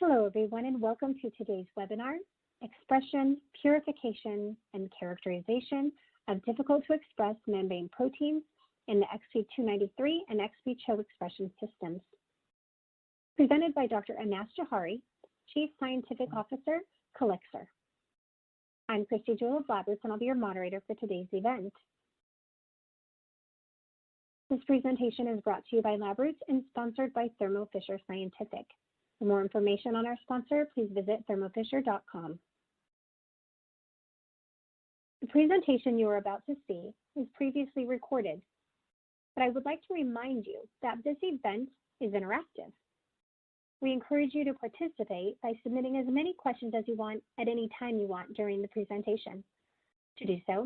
Hello, everyone, and welcome to today's webinar, Expression, Purification, and Characterization of Difficult-to-Express Membrane Proteins in the XP293 and XP-CHO expression systems. Presented by Dr. Anass Jawhari, Chief Scientific Officer, CALIXAR. I'm Christy Jewell of LabRoots, and I'll be your moderator for today's event. This presentation is brought to you by LabRoots and sponsored by Thermo Fisher Scientific. For more information on our sponsor, please visit thermofisher.com. The presentation you are about to see is previously recorded, but I would like to remind you that this event is interactive. We encourage you to participate by submitting as many questions as you want at any time you want during the presentation. To do so,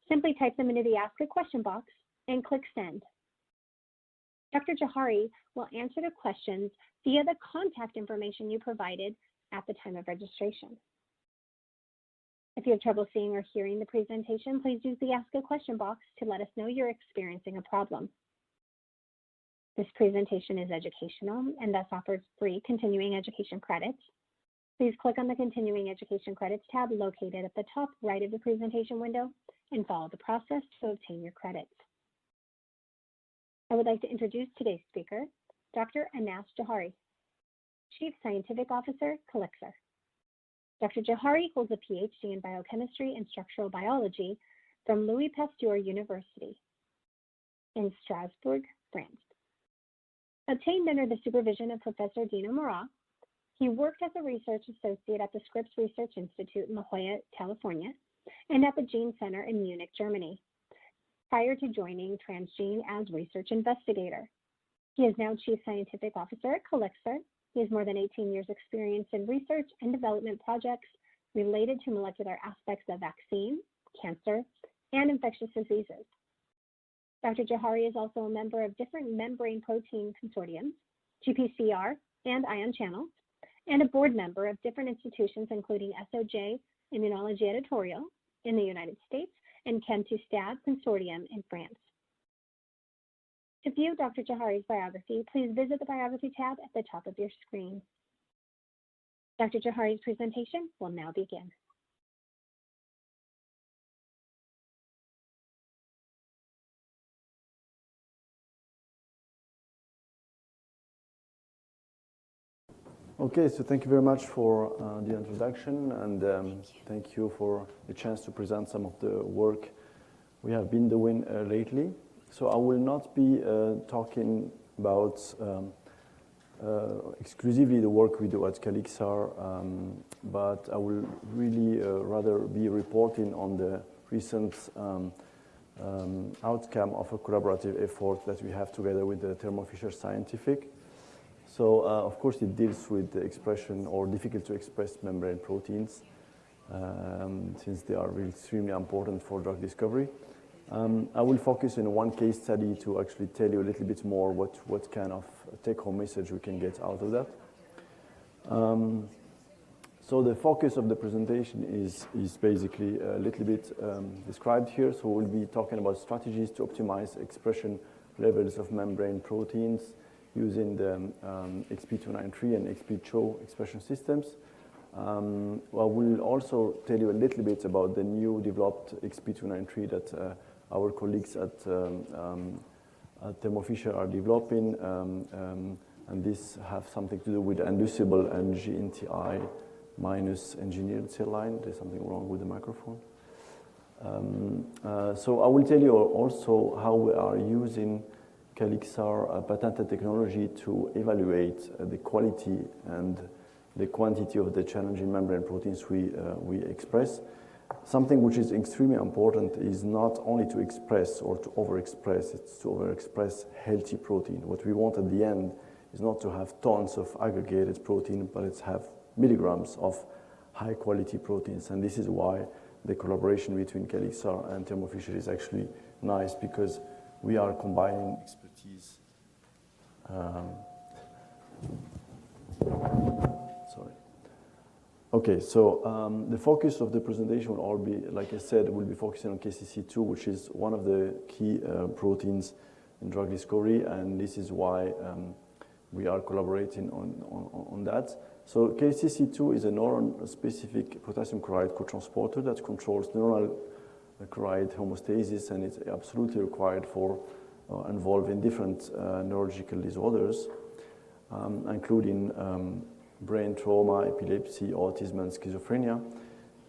simply type them into the Ask a Question box and click Send. Dr. Jawhari will answer the questions via the contact information you provided at the time of registration. If you have trouble seeing or hearing the presentation, please use the Ask a Question box to let us know you're experiencing a problem. This presentation is educational and thus offers free continuing education credits. Please click on the Continuing Education Credits tab located at the top right of the presentation window and follow the process to obtain your credits. I would like to introduce today's speaker, Dr. Anass Jawhari, Chief Scientific Officer, CALIXAR. Dr. Jawhari holds a Ph.D. in biochemistry and structural biology from Louis Pasteur University in Strasbourg, France. Obtained under the supervision of Professor Dino Moras, he worked as a research associate at the Scripps Research Institute in La Jolla, California, and at the Gene Center in Munich, Germany, prior to joining Transgene as Research Investigator. He is now Chief Scientific Officer at CALIXAR. He has more than 18 years experience in research and development projects related to molecular aspects of vaccine, cancer, and infectious diseases. Dr. Jawhari is also a member of different membrane protein consortiums, GPCR and ion channels, and a board member of different institutions including SOJ Immunology Editorial in the United States and Chem2Stab Consortium in France. To view Dr. Jawhari's biography, please visit the Biography tab at the top of your screen. Dr. Jawhari's presentation will now begin. Okay, so thank you very much for the introduction, and thank you for the chance to present some of the work we have been doing lately. So I will not be talking about exclusively the work we do at CALIXAR, but I will really rather be reporting on the recent outcome of a collaborative effort that we have together with the Thermo Fisher Scientific. So, of course, it deals with the expression or difficult to express membrane proteins, since they are really extremely important for drug discovery. I will focus in one case study to actually tell you a little bit more what kind of take-home message we can get out of that. So the focus of the presentation is basically a little bit described here. So we'll be talking about strategies to optimize expression levels of membrane proteins using the XP293 and XP-CHO expression systems. Well, we'll also tell you a little bit about the new developed XP293 that our colleagues at Thermo Fisher are developing, and this have something to do with inducible and GNTI minus engineered cell line. There's something wrong with the microphone. So I will tell you also how we are using CALIXAR patented technology to evaluate the quality and the quantity of the challenging membrane proteins we express. Something which is extremely important is not only to express or to overexpress, it's to overexpress healthy protein. What we want at the end is not to have tons of aggregated protein, but it's have milligrams of high quality proteins. And this is why the collaboration between CALIXAR and Thermo Fisher is actually nice, because we are combining expertise. Sorry. Okay, so the focus of the presentation will all be, like I said, we'll be focusing on KCC2, which is one of the key proteins in drug discovery, and this is why we are collaborating on that. So KCC2 is a neuron-specific potassium chloride cotransporter that controls neuronal chloride homeostasis, and it's absolutely required for involved in different neurological disorders, including brain trauma, epilepsy, autism, and schizophrenia.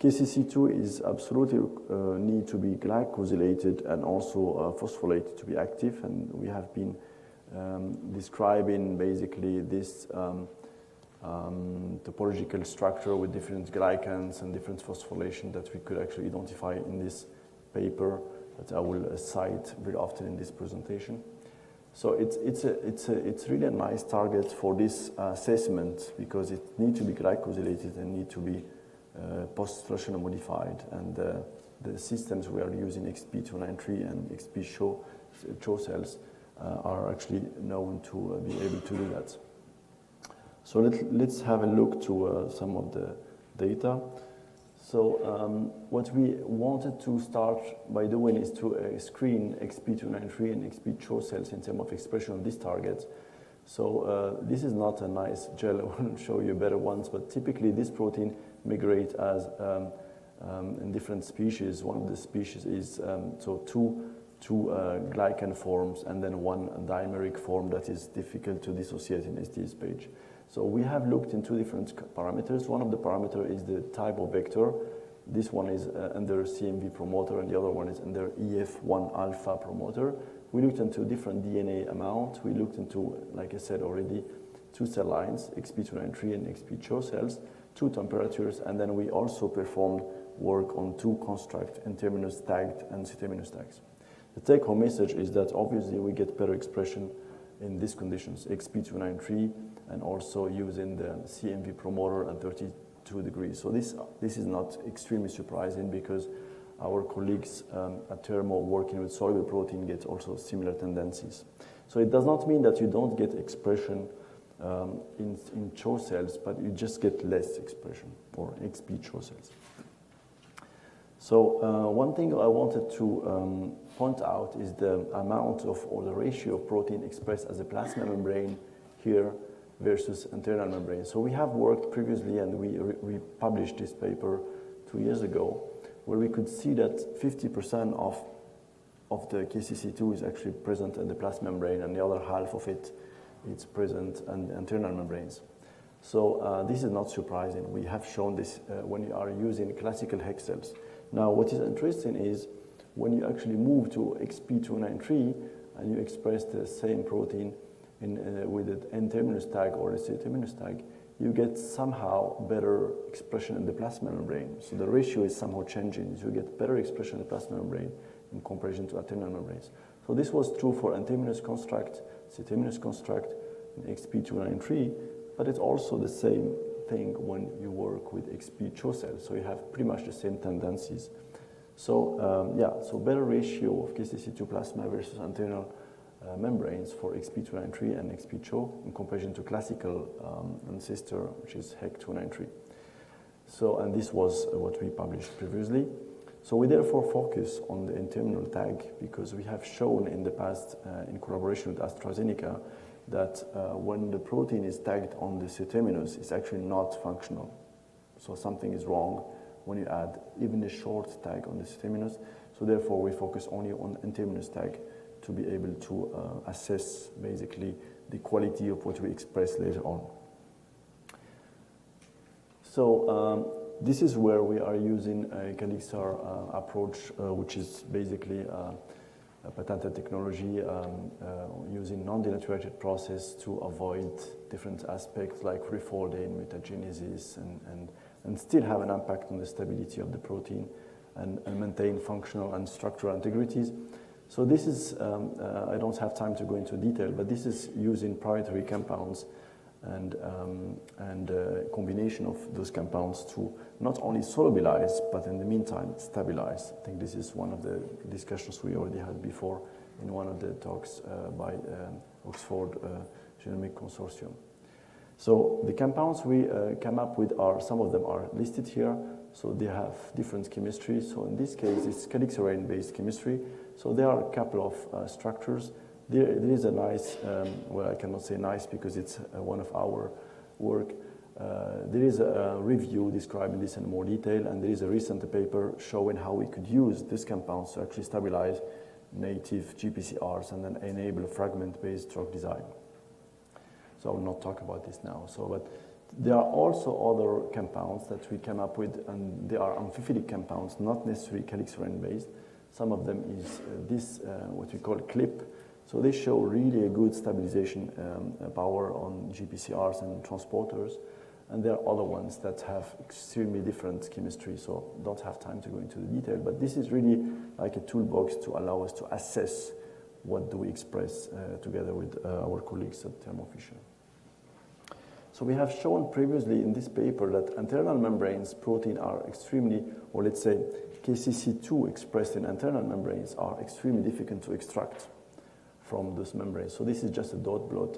KCC2 is absolutely need to be glycosylated and also phosphorylated to be active, and we have been describing basically this topological structure with different glycans and different phosphorylation that we could actually identify in this paper that I will cite very often in this presentation. So it's really a nice target for this assessment because it needs to be glycosylated and need to be post-fluorescence modified, and the systems we are using, XP293 and XP-CHO cells, are actually known to be able to do that. So let's have a look to some of the data. So what we wanted to start by doing is to screen XP293 and XP-CHO cells in terms of expression of these targets. So this is not a nice gel. I will show you better ones, but typically this protein migrate as in different species. One of the species is so two glycan forms and then one dimeric form that is difficult to dissociate in STS page. So we have looked in two different parameters. One of the parameters is the type of vector. This one is under CMV promoter and the other one is under EF1 alpha promoter. We looked into different DNA amount. We looked into, like I said already, two cell lines, XP293 and XP-CHO cells, two temperatures, and then we also performed work on two constructs, N-terminus tagged and C-terminus tags. The take-home message is that obviously we get better expression in these conditions, XP293, and also using the CMV promoter at 32 degrees. So this is not extremely surprising because our colleagues at Thermo working with soluble protein get also similar tendencies. So it does not mean that you don't get expression in CHO cells, but you just get less expression for XP-CHO cells. So one thing I wanted to point out is the amount of, or the ratio of protein expressed as a plasma membrane here versus internal membrane. So we have worked previously, and we published this paper 2 years ago, where we could see that 50% of the KCC2 is actually present in the plasma membrane, and the other half of it is present in the internal membranes. So this is not surprising. We have shown this when you are using classical hex cells. Now, what is interesting is when you actually move to XP293 and you express the same protein with the N-terminus tag or the C-terminus tag, you get somehow better expression in the plasma membrane. So the ratio is somehow changing. You get better expression in the plasma membrane in comparison to internal membranes. So this was true for N-terminus construct, C-terminus construct, and XP293, but it's also the same thing when you work with XP-CHO cells. So you have pretty much the same tendencies. So so better ratio of KCC2 plasma versus internal membranes for XP293 and XP-CHO in comparison to classical ancestor, which is HEC293. So, and this was what we published previously. So we therefore focus on the N-terminal tag because we have shown in the past, in collaboration with AstraZeneca, that when the protein is tagged on the C-terminus, it's actually not functional. So something is wrong when you add even a short tag on the C-terminus. So therefore we focus only on N-terminus tag to be able to assess basically the quality of what we express later on. So this is where we are using a CALIXAR approach, which is basically a patented technology using non-denaturated process to avoid different aspects like refolding, mutagenesis, and still have an impact on the stability of the protein and maintain functional and structural integrities. So this is, I don't have time to go into detail, but this is using proprietary compounds and combination of those compounds to not only solubilize, but in the meantime, stabilize. I think this is one of the discussions we already had before in one of the talks by Oxford Genomic Consortium. So the compounds we come up with are, some of them are listed here. So they have different chemistry. So in this case, it's CALIXAR-based chemistry. So there are a couple of structures. There is a nice, well, I cannot say nice because it's one of our work. There is a review describing this in more detail, and there is a recent paper showing how we could use these compounds to actually stabilize native GPCRs and then enable fragment-based drug design. So I will not talk about this now. But there are also other compounds that we came up with, and they are amphiphilic compounds, not necessarily CALIXAR-based. Some of them is this, what we call CLIP. So they show really a good stabilization power on GPCRs and transporters. And there are other ones that have extremely different chemistry, so don't have time to go into the detail. But this is really like a toolbox to allow us to assess what do we express together with our colleagues at Thermo Fisher. So we have shown previously in this paper that internal membranes protein are extremely, or let's say KCC2 expressed in internal membranes are extremely difficult to extract from those membranes. So this is just a dot plot.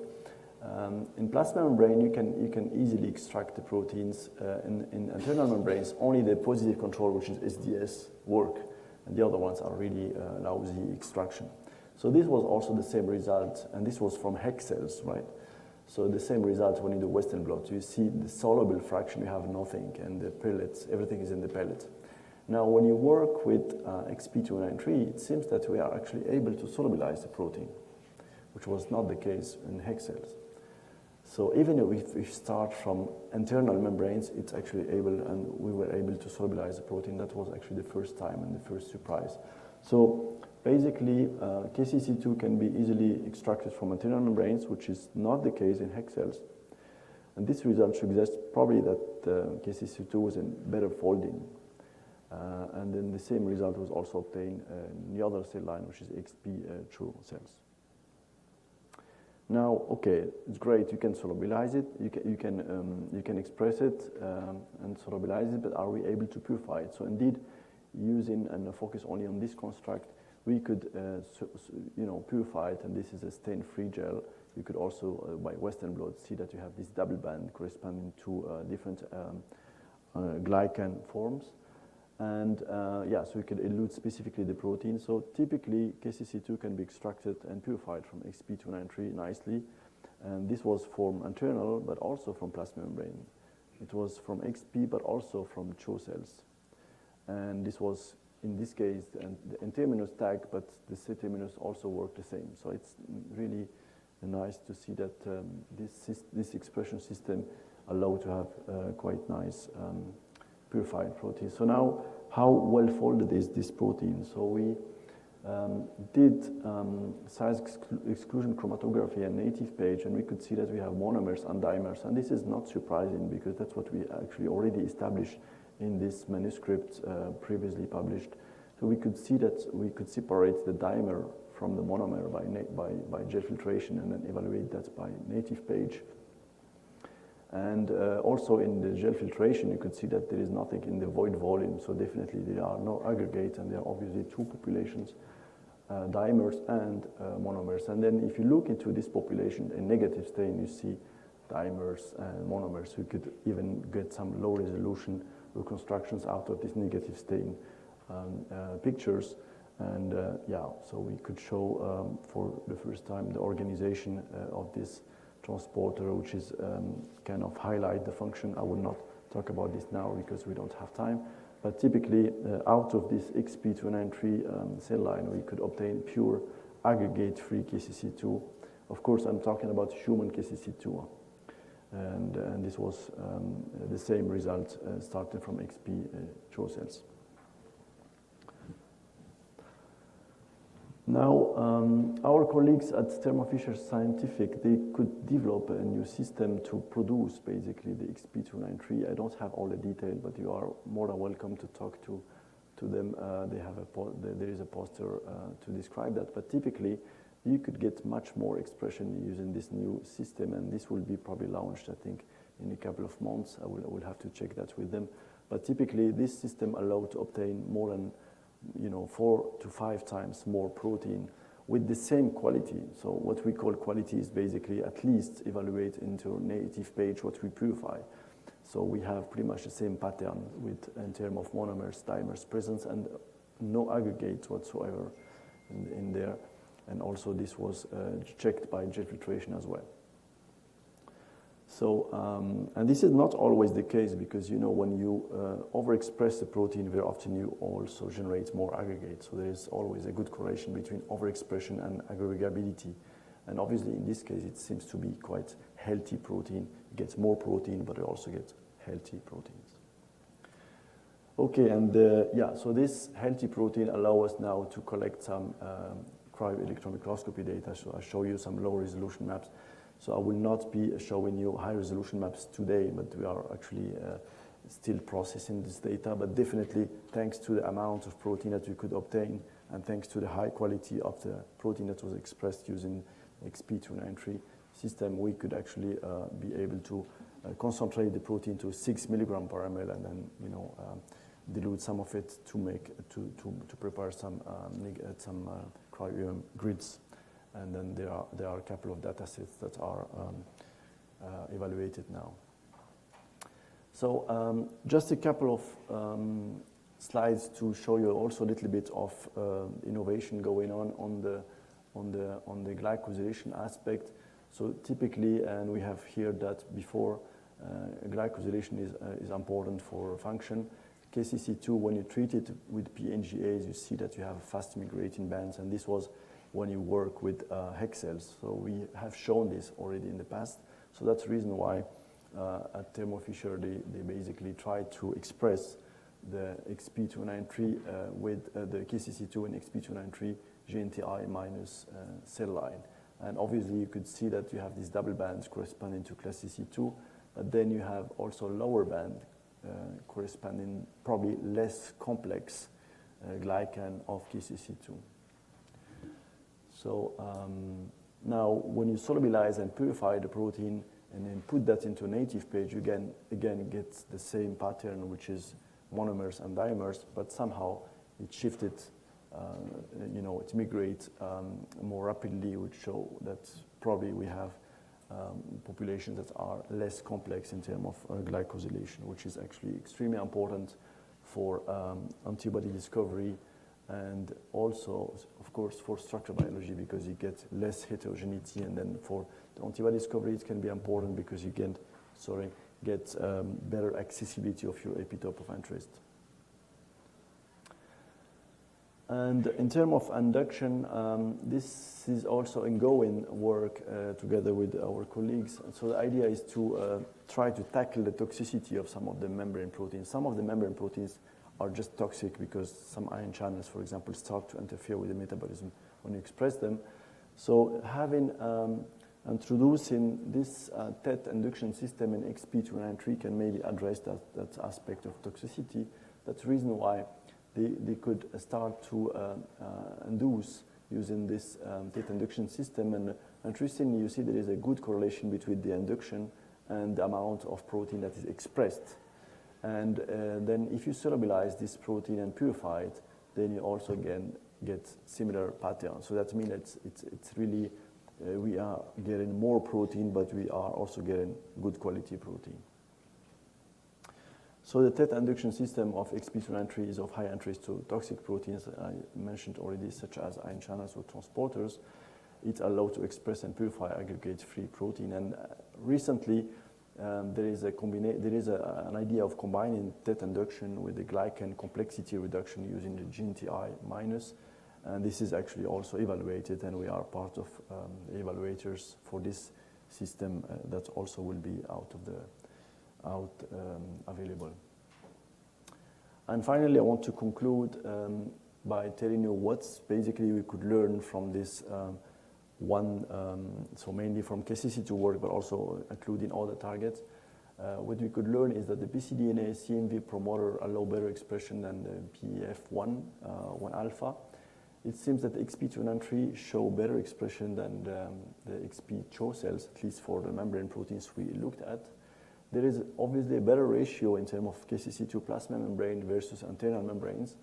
In plasma membrane, you can easily extract the proteins. In internal membranes, only the positive control, which is SDS, work, and the other ones are really lousy extraction. So this was also the same result, and this was from HEK cells, right? So the same result when you do Western blot. You see the soluble fraction, you have nothing, and the pellets, everything is in the pellet. Now, when you work with XP293, it seems that we are actually able to solubilize the protein, which was not the case in HEK cells. So even if we start from internal membranes, it's actually able, and we were able to solubilize the protein. That was actually the first time and the first surprise. So basically, KCC2 can be easily extracted from internal membranes, which is not the case in HEK cells. And this result suggests probably that KCC2 was in better folding. And then the same result was also obtained in the other cell line, which is XP true cells. Now, okay, it's great. You can solubilize it. You can express it and solubilize it. But are we able to purify it? So indeed, using and focus only on this construct, we could, purify it. And this is a stain-free gel. You could also, by Western blot, see that you have this double band corresponding to different glycan forms. And so we could elute specifically the protein. So typically, KCC2 can be extracted and purified from XP293 nicely. And this was from internal, but also from plasma membrane. It was from XP, but also from CHO cells. And this was, in this case, the N-terminus tag, but the C-terminus also worked the same. So it's really nice to see that this expression system allowed to have quite nice purified protein. So now, how well folded is this protein? So we did size exclusion chromatography and native page, and we could see that we have monomers and dimers. And this is not surprising because that's what we actually already established in this manuscript previously published. So we could see that we could separate the dimer from the monomer by gel filtration and then evaluate that by native page. And also in the gel filtration, you could see that there is nothing in the void volume. So definitely there are no aggregates, and there are obviously two populations, dimers and monomers. And then if you look into this population, a negative stain, you see dimers and monomers. You could even get some low resolution reconstructions out of this negative stain pictures. And so we could show for the first time the organization of this transporter, which is kind of highlight the function. I will not talk about this now because we don't have time. But typically, out of this XP293 cell line, we could obtain pure aggregate-free KCC2. Of course, I'm talking about human KCC2. And this was the same result starting from XP CHO cells. Now, our colleagues at Thermo Fisher Scientific, they could develop a new system to produce basically the XP293. I don't have all the detail, but you are more than welcome to talk to them. There is a poster to describe that. But typically, you could get much more expression using this new system, and this will be probably launched, I think, in a couple of months. I will have to check that with them. But typically, this system allowed to obtain more than 4 to 5 times more protein with the same quality. So what we call quality is basically at least evaluate into native page what we purify. So we have pretty much the same pattern in terms of monomers, dimers presence, and no aggregates whatsoever in there. And also this was checked by gel filtration as well. So, and this is not always the case because, you know, when you overexpress the protein, very often you also generate more aggregate. So there is always a good correlation between overexpression and aggregability. And obviously, in this case, it seems to be quite healthy protein. It gets more protein, but it also gets healthy proteins. Okay, and yeah, so this healthy protein allows us now to collect some cryo-electron microscopy data. So I'll show you some low-resolution maps. So I will not be showing you high-resolution maps today, but we are actually still processing this data. But definitely, thanks to the amount of protein that we could obtain, and thanks to the high quality of the protein that was expressed using XP293 system, we could actually be able to concentrate the protein to 6 milligram per ml, and then, you know, dilute some of it to make to prepare some cryo grids. And then there are a couple of data sets that are evaluated now. So just a couple of slides to show you also a little bit of innovation going on the glycosylation aspect. So typically, and we have heard that before, glycosylation is important for function. KCC2, when you treat it with PNGAs, you see that you have fast migrating bands, and this was when you work with HEK cells. So we have shown this already in the past. So that's the reason why at Thermo Fisher, they basically tried to express the XP293 with the KCC2 and XP293 GNTI minus cell line. And obviously, you could see that you have these double bands corresponding to class CC2, but then you have also lower band corresponding probably less complex glycan of KCC2. So now when you solubilize and purify the protein and then put that into a native page, you again get the same pattern, which is monomers and dimers, but somehow it shifted, you know, it migrates more rapidly, which show that probably we have populations that are less complex in terms of glycosylation, which is actually extremely important for antibody discovery, and also, of course, for structural biology, because you get less heterogeneity. And then for the antibody discovery, it can be important because you get better accessibility of your epitope of interest. And in terms of induction, this is also ongoing work together with our colleagues. And so the idea is to try to tackle the toxicity of some of the membrane proteins. Some of the membrane proteins are just toxic because some ion channels, for example, start to interfere with the metabolism when you express them. So introducing this TET induction system in XP293 can maybe address that aspect of toxicity. That's the reason why they could start to induce using this TET induction system. And interestingly, you see there is a good correlation between the induction and the amount of protein that is expressed. And then if you solubilize this protein and purify it, then you also again get similar patterns. So that means it's really, we are getting more protein, but we are also getting good quality protein. So the TET induction system of XP293 is of high interest to toxic proteins I mentioned already, such as ion channels or transporters. It allows to express and purify aggregate-free protein. And recently, there is an idea of combining TET induction with the glycan complexity reduction using the GNTI minus. And this is actually also evaluated, and we are part of the evaluators for this system that also will be available. And finally, I want to conclude by telling you what's basically we could learn from this so mainly from KCC2 work, but also including all the targets. What we could learn is that the BCDNA CMV promoter allow better expression than the PEF1 alpha. It seems that XP293 show better expression than the XP CHO cells, at least for the membrane proteins we looked at. There is obviously a better ratio in terms of KCC2 plasma membrane versus internal membranes.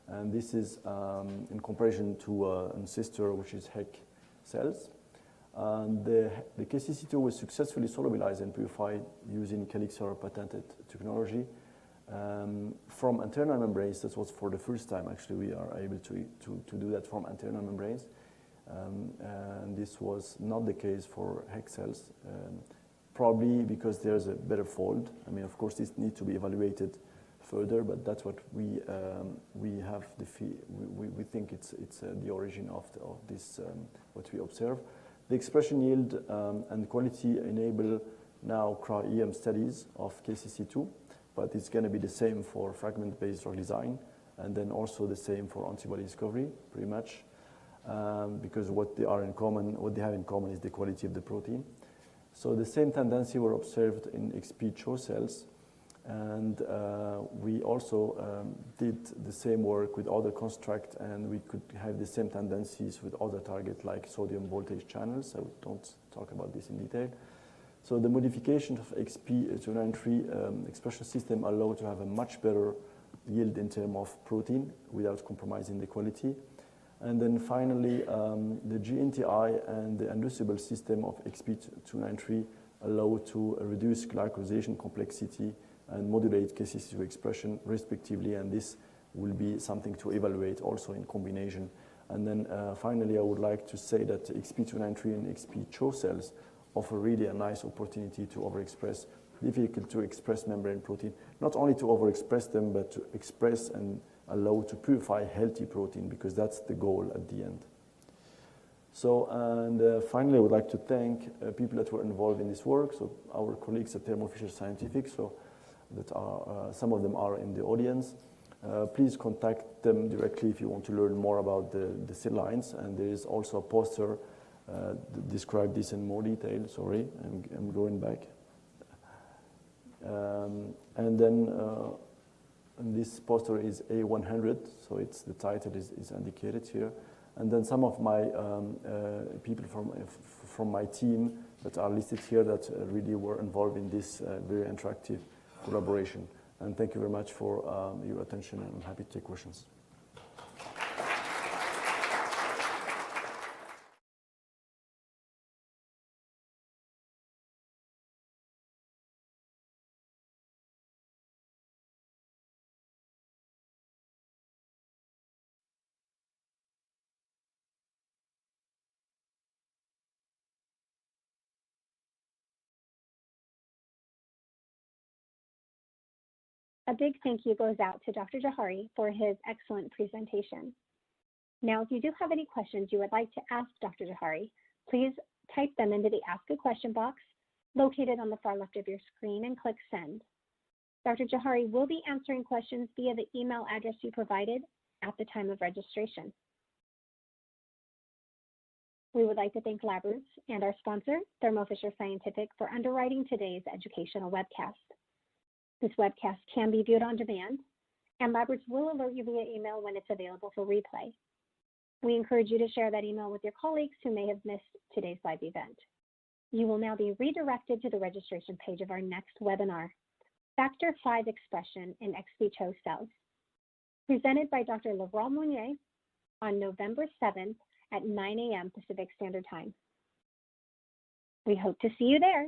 And this is in comparison to a sister, which is HEK cells. The KCC2 was successfully solubilized and purified using CALIXAR patented technology. From internal membranes, that was for the first time actually we are able to do that from internal membranes. And this was not the case for HEK cells. probably because there's a better fold. I mean, of course, this needs to be evaluated further, but that's what we have. We think it's the origin of this what we observe. The expression yield and quality enable now cryo-EM studies of KCC2, but it's going to be the same for fragment-based drug design, and then also the same for antibody discovery, pretty much, because what they have in common is the quality of the protein. So the same tendency were observed in XP CHO cells, and we also did the same work with other constructs, and we could have the same tendencies with other targets like sodium voltage channels. I don't talk about this in detail. So the modification of XP293 expression system allowed to have a much better yield in terms of protein without compromising the quality. And then finally, the GNTI and the inducible system of XP293 allow to reduce glycosylation complexity and modulate KCC2 expression respectively, and this will be something to evaluate also in combination. And then finally, I would like to say that XP293 and XP CHO cells offer really a nice opportunity to overexpress difficult to express membrane protein, not only to overexpress them, but to express and allow to purify healthy protein, because that's the goal at the end. So, and finally, I would like to thank people that were involved in this work. So our colleagues at Thermo Fisher Scientific, so that are, some of them are in the audience. Please contact them directly if you want to learn more about the cell lines. And there is also a poster describe this in more detail. Sorry, I'm going back. And then this poster is A100, so it's the title is indicated here. And then some of my people from my team that are listed here that really were involved in this very interactive collaboration. And thank you very much for your attention, and I'm happy to take questions. A big thank you goes out to Dr. Jawhari for his excellent presentation. Now, if you do have any questions you would like to ask Dr. Jawhari, please type them into the Ask a Question box located on the far left of your screen and click Send. Dr. Jawhari will be answering questions via the email address you provided at the time of registration. We would like to thank LabRoots and our sponsor, Thermo Fisher Scientific, for underwriting today's educational webcast. This webcast can be viewed on demand, and LabRoots will alert you via email when it's available for replay. We encourage you to share that email with your colleagues who may have missed today's live event. You will now be redirected to the registration page of our next webinar, Factor V Expression in ex vivo cells, presented by Dr. Laurent Mounier on November 7th at 9 a.m. Pacific Standard Time. We hope to see you there.